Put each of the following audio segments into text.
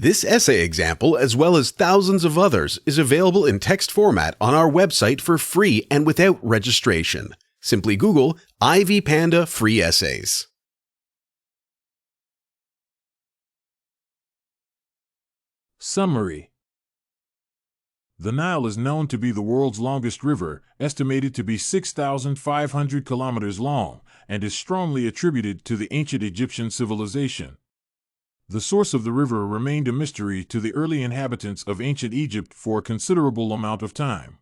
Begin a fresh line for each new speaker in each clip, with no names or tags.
This essay example, as well as thousands of others, is available in text format on our website for free and without registration. Simply Google Ivy Panda Free Essays.
Summary. The Nile is known to be the world's longest river, estimated to be 6,500 kilometers long, and is strongly attributed to the ancient Egyptian civilization. The source of the river remained a mystery to the early inhabitants of ancient Egypt for a considerable amount of time.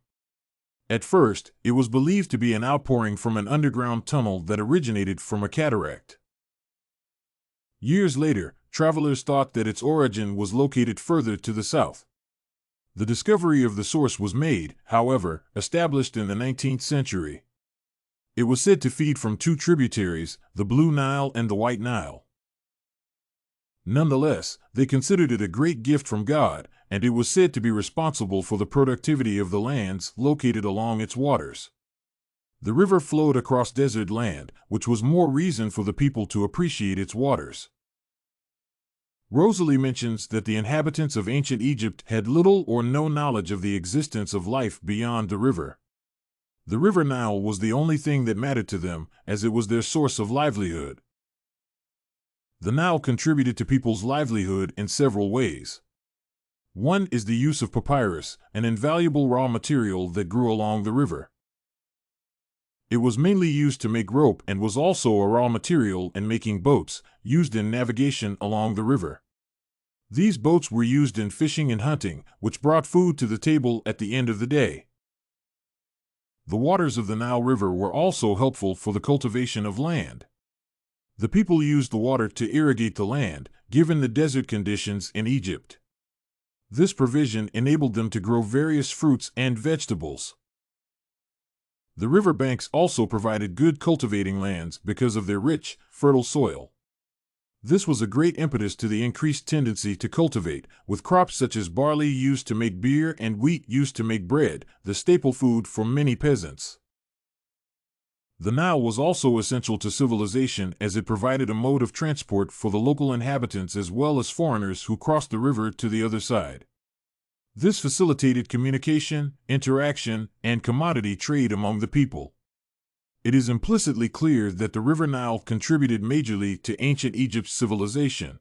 At first, it was believed to be an outpouring from an underground tunnel that originated from a cataract. Years later, travelers thought that its origin was located further to the south. The discovery of the source was made, however, established in the 19th century. It was said to feed from two tributaries, the Blue Nile and the White Nile. Nonetheless, they considered it a great gift from God, and it was said to be responsible for the productivity of the lands located along its waters. The river flowed across desert land, which was more reason for the people to appreciate its waters. Rosalie mentions that the inhabitants of ancient Egypt had little or no knowledge of the existence of life beyond the river. The river Nile was the only thing that mattered to them, as it was their source of livelihood. The Nile contributed to people's livelihood in several ways. One is the use of papyrus, an invaluable raw material that grew along the river. It was mainly used to make rope and was also a raw material in making boats, used in navigation along the river. These boats were used in fishing and hunting, which brought food to the table at the end of the day. The waters of the Nile River were also helpful for the cultivation of land. The people used the water to irrigate the land, given the desert conditions in Egypt. This provision enabled them to grow various fruits and vegetables. The river banks also provided good cultivating lands because of their rich, fertile soil. This was a great impetus to the increased tendency to cultivate, with crops such as barley used to make beer and wheat used to make bread, the staple food for many peasants. The Nile was also essential to civilization as it provided a mode of transport for the local inhabitants as well as foreigners who crossed the river to the other side. This facilitated communication, interaction, and commodity trade among the people. It is implicitly clear that the River Nile contributed majorly to ancient Egypt's civilization.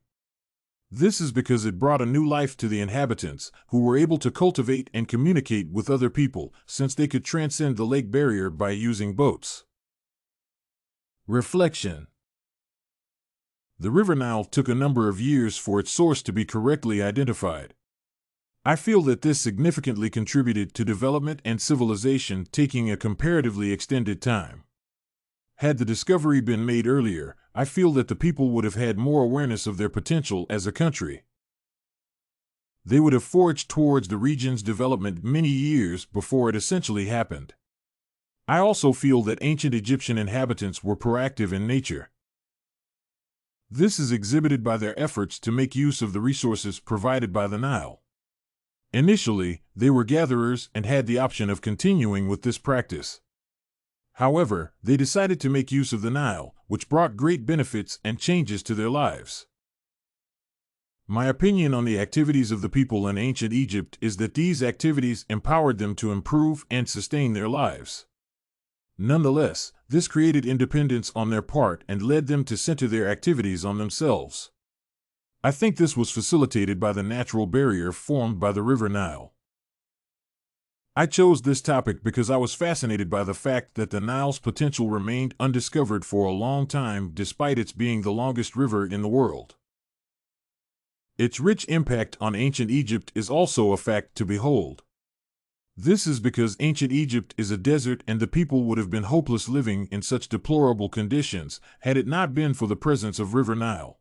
This is because it brought a new life to the inhabitants, who were able to cultivate and communicate with other people, since they could transcend the lake barrier by using boats. Reflection. The River Nile took a number of years for its source to be correctly identified. I feel that this significantly contributed to development and civilization taking a comparatively extended time. Had the discovery been made earlier, I feel that the people would have had more awareness of their potential as a country. They would have forged towards the region's development many years before it essentially happened. I also feel that ancient Egyptian inhabitants were proactive in nature. This is exhibited by their efforts to make use of the resources provided by the Nile. Initially, they were gatherers and had the option of continuing with this practice. However, they decided to make use of the Nile, which brought great benefits and changes to their lives. My opinion on the activities of the people in ancient Egypt is that these activities empowered them to improve and sustain their lives. Nonetheless, this created independence on their part and led them to center their activities on themselves. I think this was facilitated by the natural barrier formed by the River Nile. I chose this topic because I was fascinated by the fact that the Nile's potential remained undiscovered for a long time despite its being the longest river in the world. Its rich impact on ancient Egypt is also a fact to behold. This is because ancient Egypt is a desert and the people would have been hopeless living in such deplorable conditions had it not been for the presence of River Nile.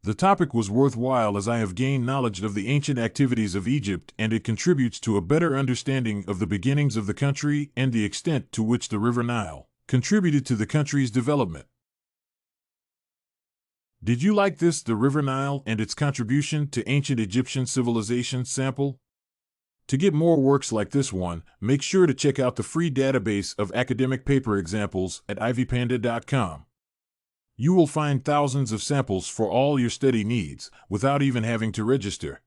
The topic was worthwhile as I have gained knowledge of the ancient activities of Egypt and it contributes to a better understanding of the beginnings of the country and the extent to which the River Nile contributed to the country's development. Did you like this, the River Nile and its contribution to ancient Egyptian civilization sample? To get more works like this one, make sure to check out the free database of academic paper examples at ivypanda.com. You will find thousands of samples for all your study needs without even having to register.